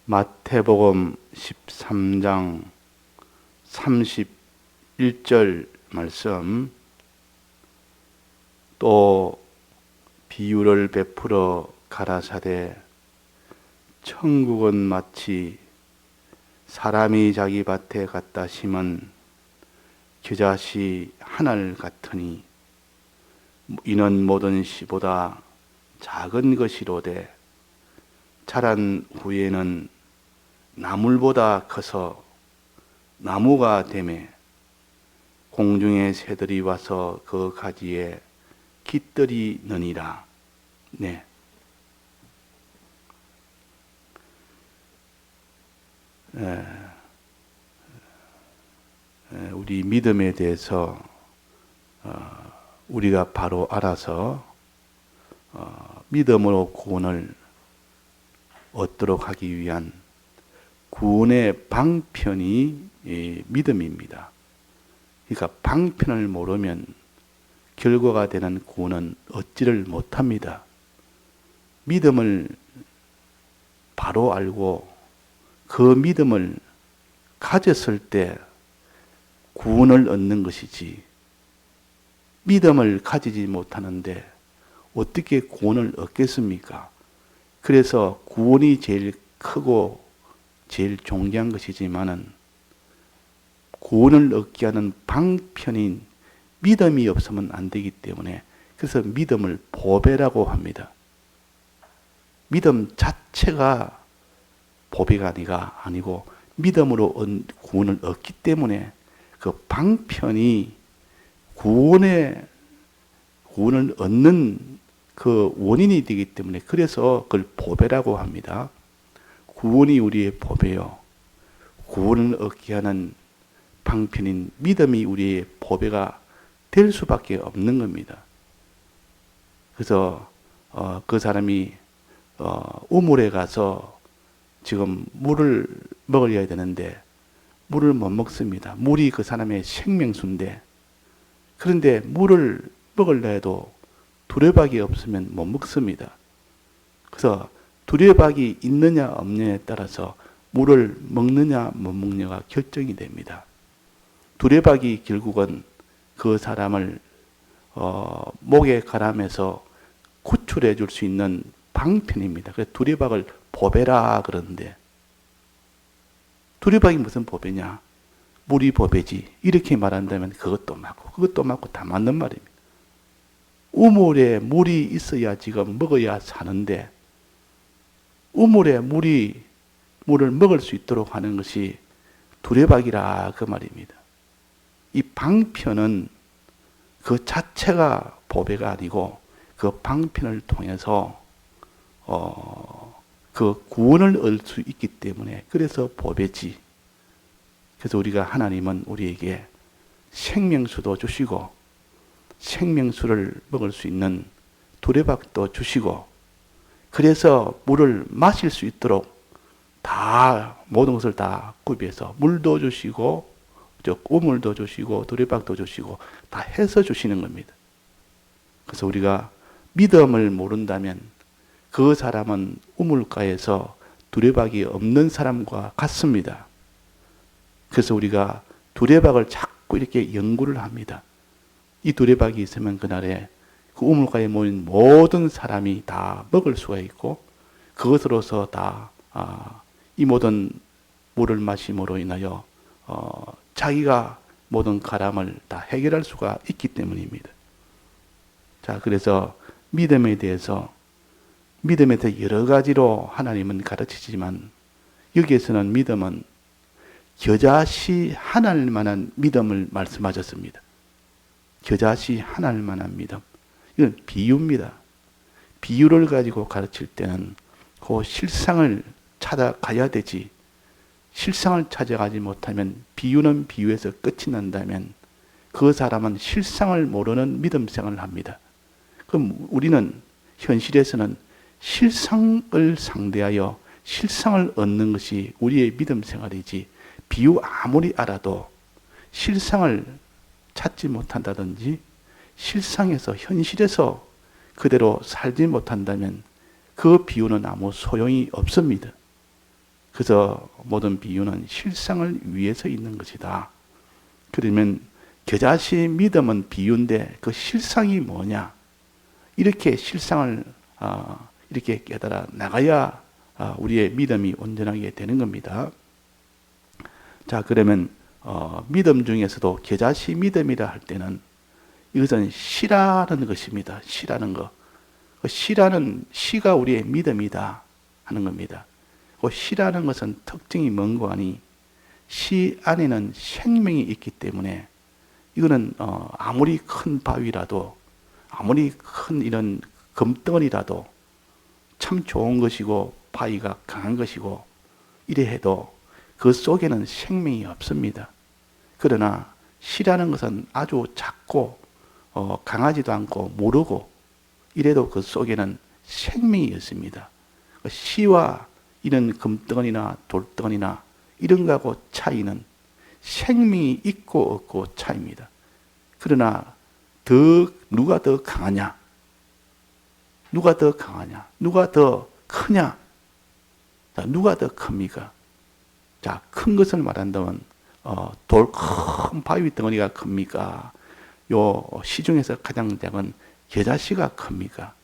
마태복음 13장 31절 말씀, 또 비유를 베풀어 가라사대 천국은 마치 사람이 자기 밭에 갖다 심은 겨자씨 한 알 같으니 이는 모든 씨보다 작은 것이로되 자란 후에는 나물보다 커서 나무가 되매 공중의 새들이 와서 그 가지에 깃들이느니라. 네. 우리 믿음에 대해서 우리가 바로 알아서 믿음으로 구원을 얻도록 하기 위한 구원의 방편이 믿음입니다. 그러니까 방편을 모르면 결과가 되는 구원은 얻지를 못합니다. 믿음을 바로 알고 그 믿음을 가졌을 때 구원을 얻는 것이지, 믿음을 가지지 못하는데 어떻게 구원을 얻겠습니까? 그래서 구원이 제일 크고 제일 존귀한 것이지만은 구원을 얻게 하는 방편인 믿음이 없으면 안 되기 때문에, 그래서 믿음을 보배라고 합니다. 믿음 자체가 보배가 아니고 믿음으로 구원을 얻기 때문에 그 방편이 구원을 얻는 그 원인이 되기 때문에, 그래서 그걸 보배라고 합니다. 구원이 우리의 보배요, 구원을 얻게 하는 방편인 믿음이 우리의 보배가 될 수밖에 없는 겁니다. 그래서 그 사람이 우물에 가서 지금 물을 먹어야 되는데 물을 못 먹습니다. 물이 그 사람의 생명수인데, 그런데 물을 먹으려 해도 두레박이 없으면 못 먹습니다. 그래서 두레박이 있느냐 없느냐에 따라서 물을 먹느냐 못 먹느냐가 결정이 됩니다. 두레박이 결국은 그 사람을 목에 가람해서 구출해 줄 수 있는 방편입니다. 그래서 두레박을 보배라 그러는데, 두레박이 무슨 보배냐? 물이 보배지. 이렇게 말한다면 그것도 맞고 다 맞는 말입니다. 우물에 물이 있어야 지금 먹어야 사는데, 우물에 물을 먹을 수 있도록 하는 것이 두레박이라 그 말입니다. 이 방편은 그 자체가 보배가 아니고 그 방편을 통해서 그 구원을 얻을 수 있기 때문에, 그래서 보배지. 그래서 우리가, 하나님은 우리에게 생명수도 주시고 생명수를 먹을 수 있는 두레박도 주시고, 그래서 물을 마실 수 있도록 다 모든 것을 다 구비해서 물도 주시고 우물도 주시고 두레박도 주시고 다 해서 주시는 겁니다. 그래서 우리가 믿음을 모른다면 그 사람은 우물가에서 두레박이 없는 사람과 같습니다. 그래서 우리가 두레박을 자꾸 이렇게 연구를 합니다. 이 두레박이 있으면 그날에 그 우물가에 모인 모든 사람이 다 먹을 수가 있고, 그것으로서 다 이 모든 물을 마심으로 인하여 자기가 모든 가람을 다 해결할 수가 있기 때문입니다. 자, 그래서 믿음에 대해서 여러 가지로 하나님은 가르치지만, 여기에서는 믿음은 겨자씨 한 알만한 믿음을 말씀하셨습니다. 겨자씨 한 알만한 믿음. 이건 비유입니다. 비유를 가지고 가르칠 때는 그 실상을 찾아가야 되지, 실상을 찾아가지 못하면, 비유는 비유에서 끝이 난다면 그 사람은 실상을 모르는 믿음 생활을 합니다. 그럼 우리는 현실에서는 실상을 상대하여 실상을 얻는 것이 우리의 믿음 생활이지, 비유 아무리 알아도 실상을 찾지 못한다든지 실상에서, 현실에서 그대로 살지 못한다면 그 비유는 아무 소용이 없습니다. 그래서 모든 비유는 실상을 위해서 있는 것이다. 그러면 겨자씨 믿음은 비유인데 그 실상이 뭐냐? 이렇게 실상을 이렇게 깨달아 나가야 우리의 믿음이 온전하게 되는 겁니다. 자, 그러면 믿음 중에서도 겨자씨 믿음이라 할 때는 이것은 시라는 것입니다. 시라는 것. 그 시라는 시가 우리의 믿음이다 하는 겁니다. 그 시라는 것은 특징이 뭔고 하니 시 안에는 생명이 있기 때문에 이거는 아무리 큰 바위라도 아무리 큰 이런 금덩어리라도 참 좋은 것이고 바위가 강한 것이고 이래 해도 그 속에는 생명이 없습니다. 그러나 시라는 것은 아주 작고 강하지도 않고 모르고 이래도 그 속에는 생명이 있습니다. 시와 이런 금덩어리나 돌덩어리나 이런 거하고 차이는 생명이 있고 없고 차이입니다. 그러나 누가 더 강하냐? 누가 더 강하냐? 누가 더 크냐? 자, 누가 더 큽니까? 자, 큰 것을 말한다면 큰 바위 덩어리가 큽니까? 요 시중에서 가장 작은 겨자씨가 큽니까?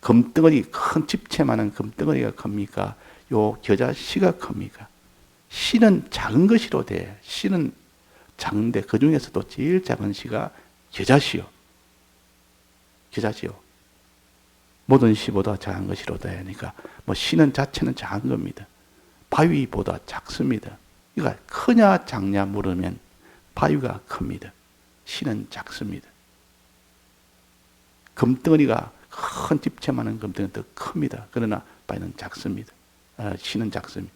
금덩어리 큰 집채만한 금덩어리가 큽니까? 요 겨자씨가 큽니까? 씨는 작은 것이로 돼. 씨는 작은데 그 중에서도 제일 작은 씨가 겨자씨요. 겨자씨요. 모든 씨보다 작은 것이로 돼. 그러니까 뭐 씨는 자체는 작은 겁니다. 바위보다 작습니다. 그러니까 크냐 작냐 물으면 바위가 큽니다. 씨는 작습니다. 금덩어리가 큰 집채만한 금덩어리가 더 큽니다. 그러나 바위는 작습니다. 씨는 작습니다.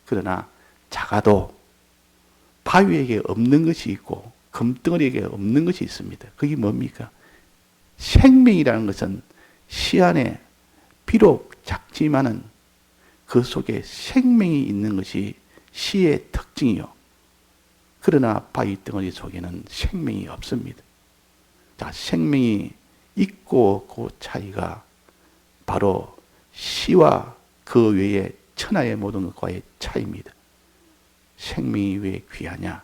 그러나 작아도 바위에게 없는 것이 있고 금덩어리에게 없는 것이 있습니다. 그게 뭡니까? 생명이라는 것은 씨 안에 비록 작지만은 그 속에 생명이 있는 것이 씨의 특징이요. 그러나 바위 덩어리 속에는 생명이 없습니다. 자, 생명이 있고 없고 차이가 바로 씨와 그 외의 천하의 모든 것과의 차이입니다. 생명이 왜 귀하냐?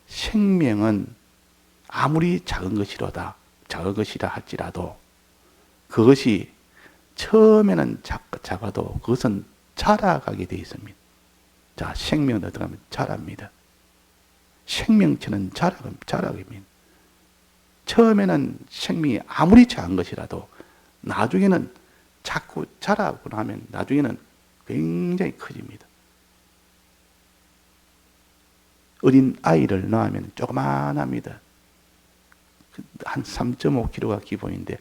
생명은 아무리 작은 것이라 할지라도 그것이 처음에는 작아도 그것은 자라가게 되어 있습니다. 자, 생명은 어떻게 하면 자랍니다. 생명체는 자라갑니다. 처음에는 생명이 아무리 작은 것이라도 나중에는 자꾸 자라고 나면 나중에는 굉장히 커집니다. 어린 아이를 낳으면 조그만합니다. 한 3.5kg가 기본인데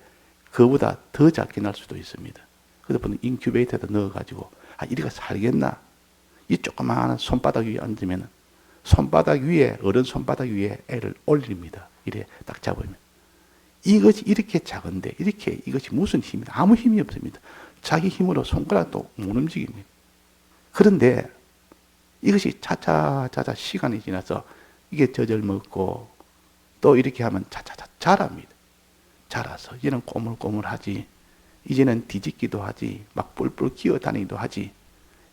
그보다 더 작게 날 수도 있습니다. 그래서 보통 인큐베이터에다 넣어가지고 이리가 살겠나? 이 조그마한 손바닥 위에 앉으면 손바닥 위에 어른 손바닥 위에 애를 올립니다. 이래 딱 잡으면 이것이 이렇게 작은데 이것이 무슨 힘이다? 아무 힘이 없습니다. 자기 힘으로 손가락도 못 움직입니다. 그런데 이것이 차차차차 시간이 지나서 이게 젖을 먹고 또 이렇게 하면 차차차 자랍니다. 자라서 이제는 꼬물꼬물하지. 이제는 뒤집기도 하지. 막 뿔뿔 기어다니기도 하지.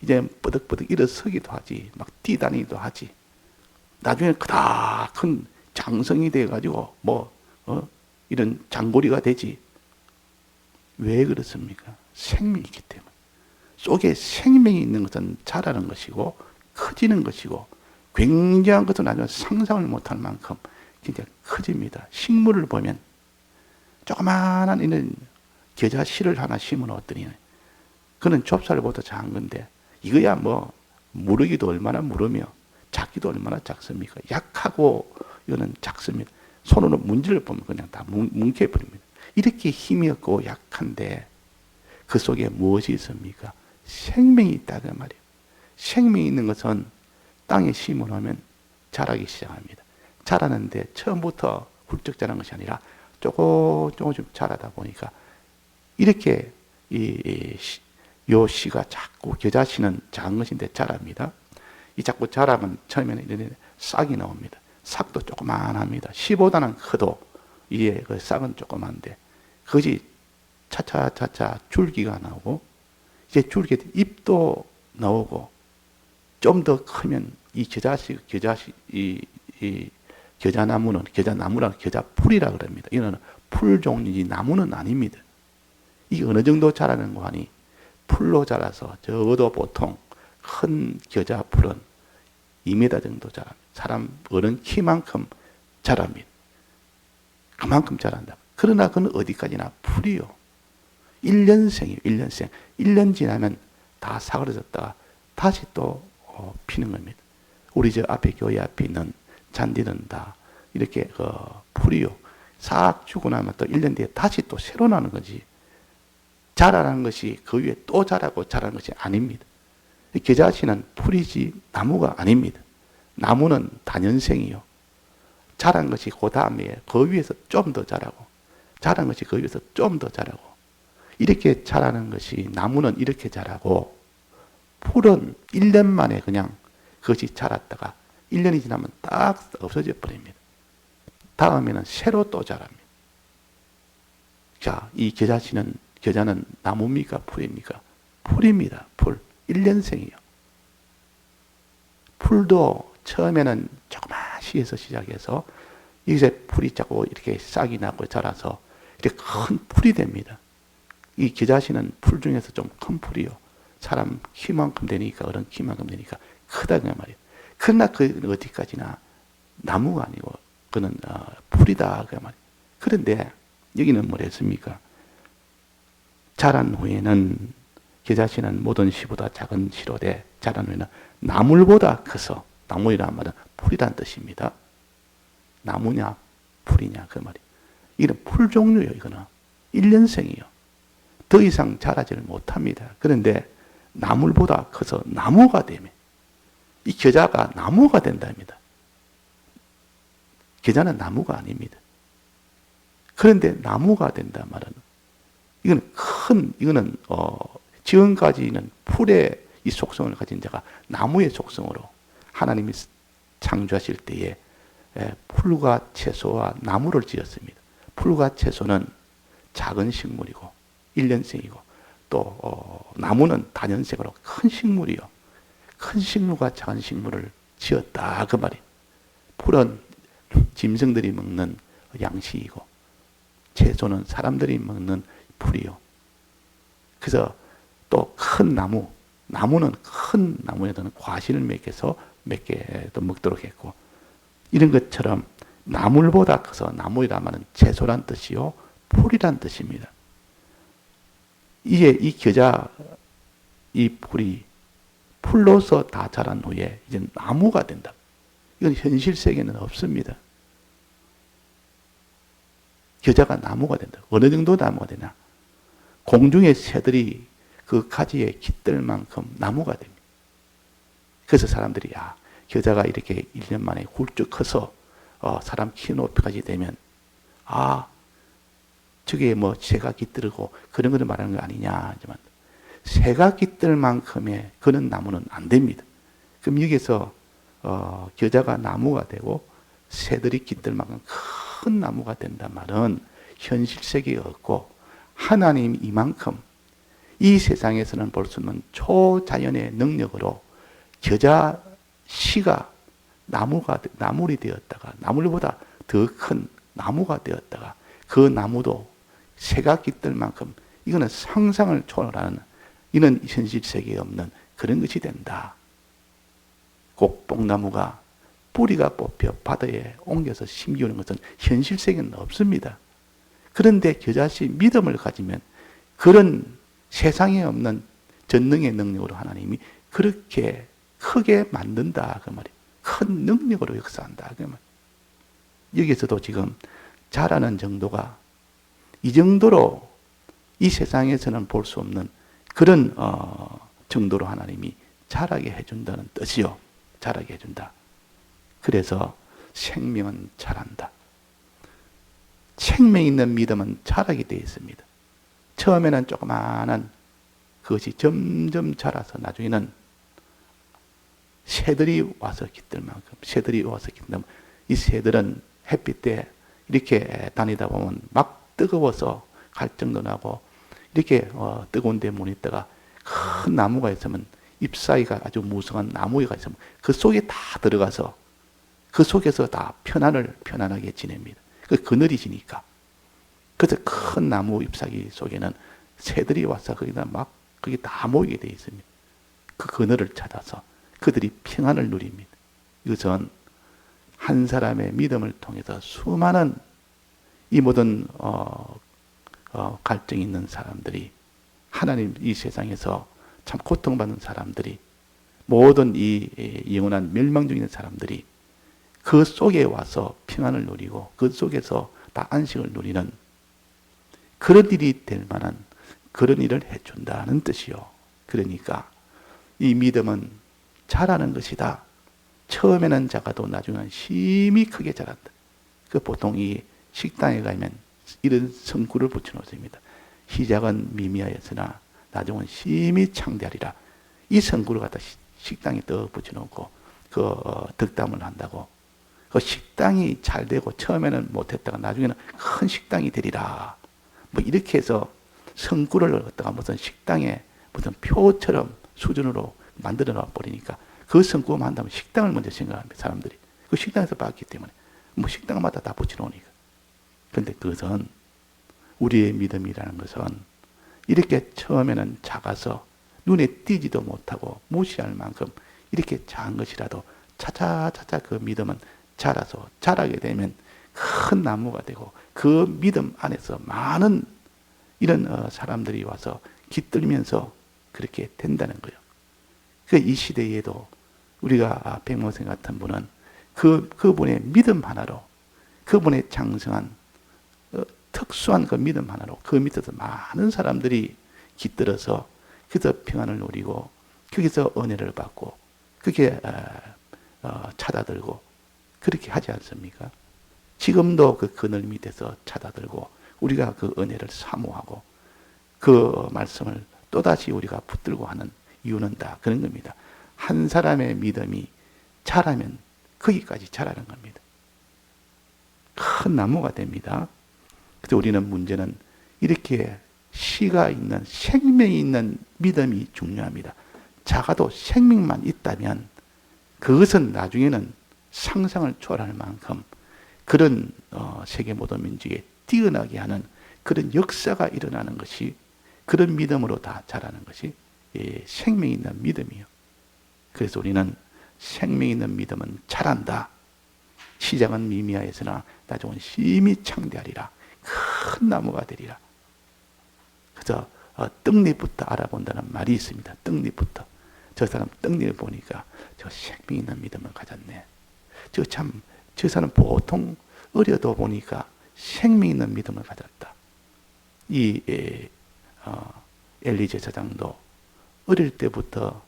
이제는 뻐득뻐득 일어서기도 하지. 막 뛰다니기도 하지. 나중에 크다큰 장성이 돼가지고 이런 장고리가 되지. 왜 그렇습니까? 생명이 있기 때문에. 속에 생명이 있는 것은 자라는 것이고 커지는 것이고 굉장한 것은 나중에 상상을 못할 만큼 진짜 커집니다. 식물을 보면 조그마한 이런 겨자씨를 하나 심어놓았더니 그는 좁쌀보다 작은 건데 이거야 무르기도 얼마나 무르며 작기도 얼마나 작습니까? 약하고 이거는 작습니다. 손으로 문질러 보면 그냥 다 뭉개버립니다. 이렇게 힘이 없고 약한데 그 속에 무엇이 있습니까? 생명이 있다 그 말이에요. 생명이 있는 것은 땅에 심어놓으면 자라기 시작합니다. 자라는데 처음부터 훌쩍 자란 것이 아니라 조금씩 자라다 보니까 이렇게 요 씨가 자꾸 겨자씨는 작은 것인데 자랍니다. 이 자꾸 자라면 처음에는 이런 싹이 나옵니다. 싹도 조그만합니다. 씨보다는 커도 이게 그 싹은 조그만데 그것이 차차차차 줄기가 나오고 이제 줄기 잎도 나오고 좀 더 크면 이 겨자나무는 겨자풀이라 그럽니다. 이거는 풀 종류지 나무는 아닙니다. 이게 어느 정도 자라는 거 하니 풀로 자라서 적어도 보통 큰 겨자풀은 2m 정도 자랍니다. 사람 어른 키만큼 자랍니다. 그만큼 자란다. 그러나 그건 어디까지나 풀이요. 1년생이에요. 1년생. 1년 지나면 다 사그러졌다가 다시 또 피는 겁니다. 우리 저 앞에 교회 앞에 있는 잔디는 다 이렇게 풀이요. 싹 죽고 나면 또 1년 뒤에 다시 또 새로 나는 거지. 자라는 것이 그 위에 또 자라고 자라는 것이 아닙니다. 겨자씨는 풀이지 나무가 아닙니다. 나무는 다년생이요. 자란 것이 그 다음에 그 위에서 좀 더 자라고, 자란 것이 그 위에서 좀 더 자라고, 이렇게 자라는 것이 나무는 이렇게 자라고, 풀은 1년 만에 그냥 그것이 자랐다가 1년이 지나면 딱 없어져 버립니다. 다음에는 새로 또 자랍니다. 자, 이 겨자는 나무입니까? 풀입니까? 풀입니다. 풀. 1년생이요. 풀도 처음에는 조그마시에서 시작해서 여기서 풀이 자꾸 이렇게 싹이 나고 자라서 이렇게 큰 풀이 됩니다. 이 겨자씨는 풀 중에서 좀 큰 풀이요. 사람 키만큼 되니까, 어른 키만큼 되니까 크다 그 말이에요. 그러나 그 어디까지나 나무가 아니고 그는 풀이다 그 말이에요. 그런데 여기는 뭐랬습니까? 자란 후에는 겨자씨는 모든 씨보다 작은 씨로되 자란 후에는 나물보다 커서, 나물이란 말은 풀이란 뜻입니다. 나무냐 풀이냐 그 말이에요. 이건 풀 종류예요. 이거는 1년생이요. 더 이상 자라지를 못합니다. 그런데 나물보다 커서 나무가 되면 이 겨자가 나무가 된답니다. 겨자는 나무가 아닙니다. 그런데 나무가 된단 말은 이거는 지금까지는 풀의 이 속성을 가진 자가 나무의 속성으로 하나님이 창조하실 때에 풀과 채소와 나무를 지었습니다. 풀과 채소는 작은 식물이고 1년생이고 또 나무는 다년생으로 큰 식물이요. 큰 식물과 작은 식물을 지었다 그 말이에요. 풀은 짐승들이 먹는 양식이고 채소는 사람들이 먹는 풀이요. 그래서 또 큰 나무는 큰 나무에다는 과실을 맺혀서 몇 개도 먹도록 했고, 이런 것처럼 나물보다 커서, 나무이란 말은 채소란 뜻이요 풀이란 뜻입니다. 이제 이 겨자, 이 풀이 풀로서 다 자란 후에 이제 나무가 된다. 이건 현실 세계는 없습니다. 겨자가 나무가 된다. 어느 정도 나무가 되냐? 공중의 새들이 그 가지에 깃들 만큼 나무가 됩니다. 그래서 사람들이 겨자가 이렇게 1년 만에 훌쩍 커서 사람 키 높이까지 되면 저게 뭐 새가 깃들고 그런 거를 말하는 거 아니냐 하지만 새가 깃들 만큼의 그런 나무는 안 됩니다. 그럼 여기서 겨자가 나무가 되고 새들이 깃들 만큼 큰 나무가 된단 말은 현실 세계에 없고 하나님 이만큼 이 세상에서는 볼 수 없는 초자연의 능력으로 겨자 씨가 나물이 되었다가 나물보다 더 큰 나무가 되었다가 그 나무도 새가 깃들 만큼 이거는 상상을 초월하는 이는 현실 세계에 없는 그런 것이 된다. 꼭뽕나무가 뿌리가 뽑혀 바다에 옮겨서 심기우는 것은 현실 세계는 없습니다. 그런데 겨자씨 믿음을 가지면 그런 세상에 없는 전능의 능력으로 하나님이 그렇게 크게 만든다 그 말이에요. 큰 능력으로 역사한다 그 말이에요. 여기서도 지금 자라는 정도가 이 정도로 이 세상에서는 볼 수 없는 그런 정도로 하나님이 자라게 해준다는 뜻이요. 자라게 해준다. 그래서 생명은 자란다. 생명 있는 믿음은 자라게 되어 있습니다. 처음에는 조그마한 그것이 점점 자라서 나중에는 새들이 와서 깃들 만큼, 이 새들은 햇빛 때 이렇게 다니다 보면 막 뜨거워서 갈증도 나고 이렇게 뜨거운 데 못 있다가 큰 나무가 있으면 잎사귀가 아주 무성한 나무가 있으면 그 속에 다 들어가서 그 속에서 다 편안하게 지냅니다. 그 그늘이 지니까. 그래서 큰 나무 잎사귀 속에는 새들이 와서 거기다 막 거기 다 모이게 되어 있습니다. 그 그늘을 찾아서 그들이 평안을 누립니다. 이것은 한 사람의 믿음을 통해서 수많은 이 모든 갈증이 있는 사람들이, 하나님 이 세상에서 참 고통받는 사람들이, 모든 이 영원한 멸망 중에 있는 사람들이 그 속에 와서 평안을 누리고 그 속에서 다 안식을 누리는 그런 일이 될 만한 그런 일을 해준다는 뜻이요. 그러니까 이 믿음은 자라는 것이다. 처음에는 작아도 나중에는 심히 크게 자란다. 그 보통 이 식당에 가면 이런 성구를 붙여놓습니다. 시작은 미미하였으나 나중은 심히 창대하리라. 이 성구를 갖다 식당에 떡 붙여놓고 그 덕담을 한다고. 그 식당이 잘 되고 처음에는 못했다가 나중에는 큰 식당이 되리라. 뭐 이렇게 해서 성구를 갖다가 무슨 식당에 무슨 표처럼 수준으로 만들어 놔 버리니까 그 성구만 한다면 식당을 먼저 생각합니다. 사람들이. 그 식당에서 봤기 때문에 뭐 식당마다 다 붙여놓으니까. 그런데 그것은 우리의 믿음이라는 것은 이렇게 처음에는 작아서 눈에 띄지도 못하고 무시할 만큼 이렇게 작은 것이라도 차차차차 그 믿음은 자라서 자라게 되면 큰 나무가 되고 그 믿음 안에서 많은 이런 사람들이 와서 깃들면서 그렇게 된다는 거예요. 이 시대에도 우리가 백모생 같은 분은 그분의 믿음 하나로, 그분의 장성한 특수한 그 믿음 하나로 그 밑에서 많은 사람들이 깃들어서 그래서 평안을 누리고 거기서 은혜를 받고 그게 찾아들고 그렇게 하지 않습니까? 지금도 그 그늘 밑에서 찾아들고 우리가 그 은혜를 사모하고 그 말씀을 또다시 우리가 붙들고 하는 이유는 다 그런 겁니다. 한 사람의 믿음이 자라면 거기까지 자라는 겁니다. 큰 나무가 됩니다. 그래서 우리는 문제는 이렇게 씨가 있는, 생명이 있는 믿음이 중요합니다. 작아도 생명만 있다면 그것은 나중에는 상상을 초월할 만큼 그런 세계 모든 민족에 뛰어나게 하는 그런 역사가 일어나는 것이, 그런 믿음으로 다 자라는 것이 생명이 있는 믿음이에요. 그래서 우리는 생명이 있는 믿음은 자란다. 시작은 미미하였으나 나중은 심히 창대하리라. 큰 나무가 되리라. 그래서 떡잎부터 알아본다는 말이 있습니다. 떡잎부터. 저 사람 떡잎을 보니까 저 생명 있는 믿음을 가졌네. 저 사람 보통 어려도 보니까 생명 있는 믿음을 가졌다. 엘리 제사장도 어릴 때부터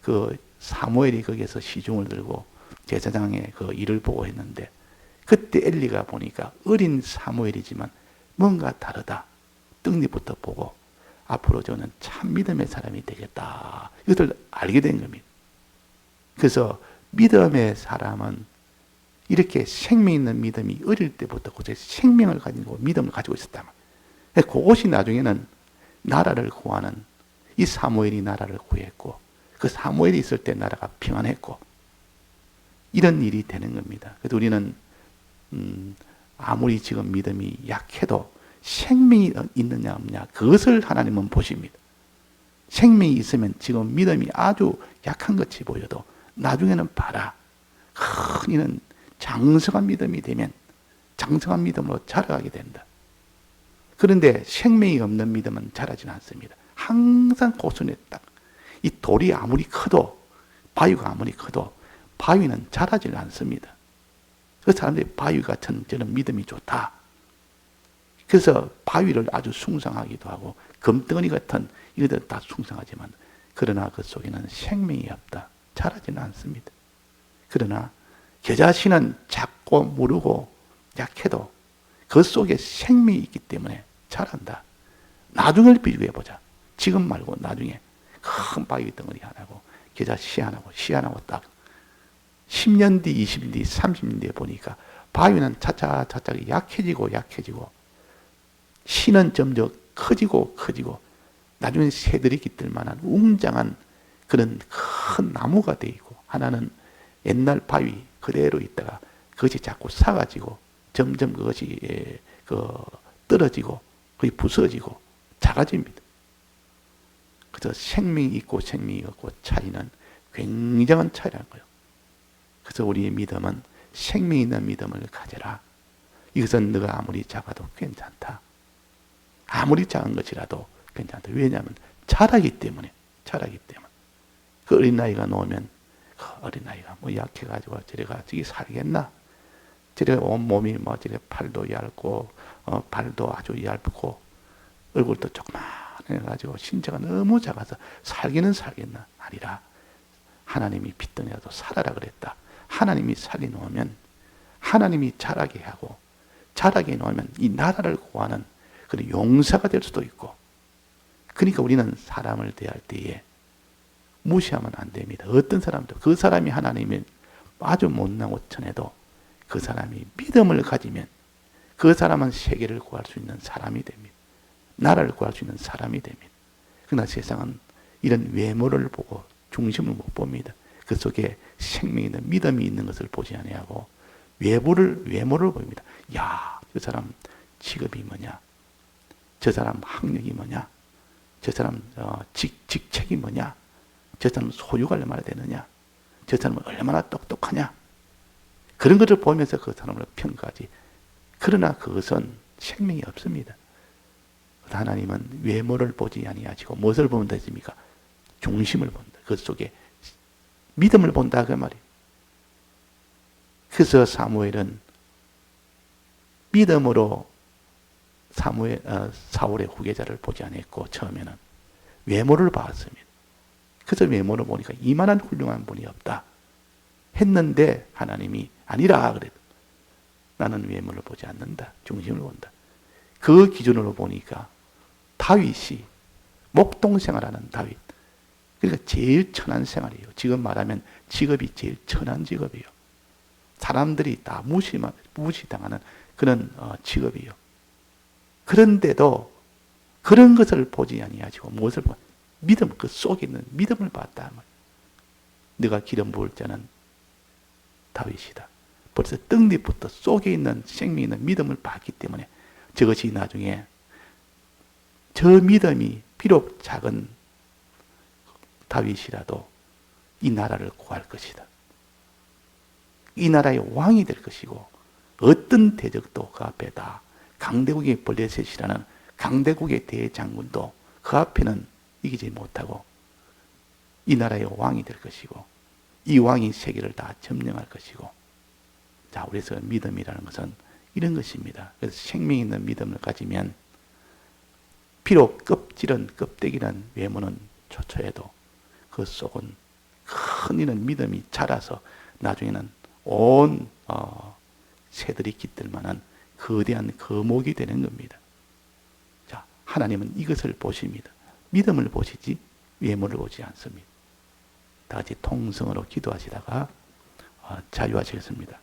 그 사무엘이 거기에서 시중을 들고 제사장의 그 일을 보고 했는데, 그때 엘리가 보니까 어린 사무엘이지만 뭔가 다르다. 떡잎부터 보고 앞으로 저는 참 믿음의 사람이 되겠다. 이것을 알게 된 겁니다. 그래서 믿음의 사람은 이렇게 생명 있는 믿음이 어릴 때부터 그저 생명을 가지고 믿음을 가지고 있었다. 그것이 나중에는 나라를 구하는, 이 사무엘이 나라를 구했고 그 사무엘이 있을 때 나라가 평안했고 이런 일이 되는 겁니다. 그래서 우리는 아무리 지금 믿음이 약해도 생명이 있느냐 없느냐 그것을 하나님은 보십니다. 생명이 있으면 지금 믿음이 아주 약한 것이 보여도 나중에는 봐라. 큰 이는 장성한 믿음이 되면 장성한 믿음으로 자라가게 된다. 그런데 생명이 없는 믿음은 자라지는 않습니다. 항상 고순에 딱. 이 돌이 아무리 커도, 바위가 아무리 커도 바위는 자라질 않습니다. 그 사람들이 바위 같은 저는 믿음이 좋다. 그래서 바위를 아주 숭상하기도 하고 금덩어리 같은 이것들 다 숭상하지만 그러나 그 속에는 생명이 없다. 자라지는 않습니다. 그러나 그 자신은 작고 무르고 약해도 그 속에 생명이 있기 때문에 자란다. 나중을 비교해 보자. 지금 말고 나중에 큰 바위 덩어리 하나고 계좌 씨 하나고 딱 10년 뒤, 20년 뒤, 30년 뒤에 보니까 바위는 차차차차 약해지고 씨는 점점 커지고 나중에 새들이 깃들 만한 웅장한 그런 큰 나무가 돼 있고, 하나는 옛날 바위 그대로 있다가 그것이 자꾸 사가지고 점점 그것이 떨어지고 거의 부서지고 작아집니다. 그래서 생명이 있고 생명이 없고 차이는 굉장한 차이라는 거예요. 그래서 우리의 믿음은 생명 있는 믿음을 가져라. 이것은 너가 아무리 작아도 괜찮다. 아무리 작은 것이라도 괜찮다. 왜냐하면 자라기 때문에. 그 어린아이가 놓으면 그 어린아이가 뭐 약해가지고 저래가 저기 살겠나? 저래 온 몸이 뭐 저래 팔도 얇고 발도 아주 얇고 얼굴도 조그만해가지고 신체가 너무 작아서 살기는 살겠나? 아니라 하나님이 빚더라도 살아라 그랬다. 하나님이 살려놓으면 하나님이 자라게 하고 자라게 놓으면 이 나라를 구하는 그런 용사가 될 수도 있고, 그러니까 우리는 사람을 대할 때에 무시하면 안 됩니다. 어떤 사람도 그 사람이 하나님을 아주 못나고 천해도 그 사람이 믿음을 가지면 그 사람은 세계를 구할 수 있는 사람이 됩니다. 나라를 구할 수 있는 사람이 됩니다. 그러나 세상은 이런 외모를 보고 중심을 못 봅니다. 그 속에 생명이 있는 믿음이 있는 것을 보지 아니하고 외모를 보입니다. 야, 저 사람 직업이 뭐냐? 저 사람 학력이 뭐냐? 저 사람 직책이 뭐냐? 저 사람 소유가 얼마나 되느냐? 저 사람은 얼마나 똑똑하냐? 그런 것을 보면서 그 사람을 평가하지. 그러나 그것은 생명이 없습니다. 하나님은 외모를 보지 아니하시고 무엇을 보면 되십니까? 중심을 본다. 그 속에 믿음을 본다 그 말이에요. 그래서 사무엘은 믿음으로 사울의 후계자를 보지 않았고 처음에는 외모를 봤습니다. 그래서 외모를 보니까 이만한 훌륭한 분이 없다 했는데 하나님이 아니라 그래도 나는 외모를 보지 않는다. 중심을 본다. 그 기준으로 보니까 다윗이 목동생활하는 다윗, 그러니까 제일 천한 생활이에요. 지금 말하면 직업이 제일 천한 직업이에요. 사람들이 다 무시당하는 그런 직업이에요. 그런데도 그런 것을 보지 아니하시고 무엇을 봐? 믿음, 그 속에 있는 믿음을 봤다. 네가 기름 부을 자는 다윗이다. 벌써 떡잎부터 속에 있는 생명 있는 믿음을 봤기 때문에 저것이 나중에 저 믿음이 비록 작은 다윗이라도 이 나라를 구할 것이다. 이 나라의 왕이 될 것이고 어떤 대적도 그 앞에 다 강대국의 블레셋이라는 강대국의 대장군도 그 앞에는 이기지 못하고 이 나라의 왕이 될 것이고 이 왕이 세계를 다 점령할 것이고. 자, 그래서 믿음이라는 것은 이런 것입니다. 그래서 생명 있는 믿음을 가지면 비록 껍데기는 외모는 초췌해도 그 속은 큰 이런 믿음이 자라서 나중에는 온 새들이 깃들 만한 거대한 거목이 되는 겁니다. 자, 하나님은 이것을 보십니다. 믿음을 보시지 외모를 보지 않습니다. 다 같이 통성으로 기도하시다가 자유하시겠습니다.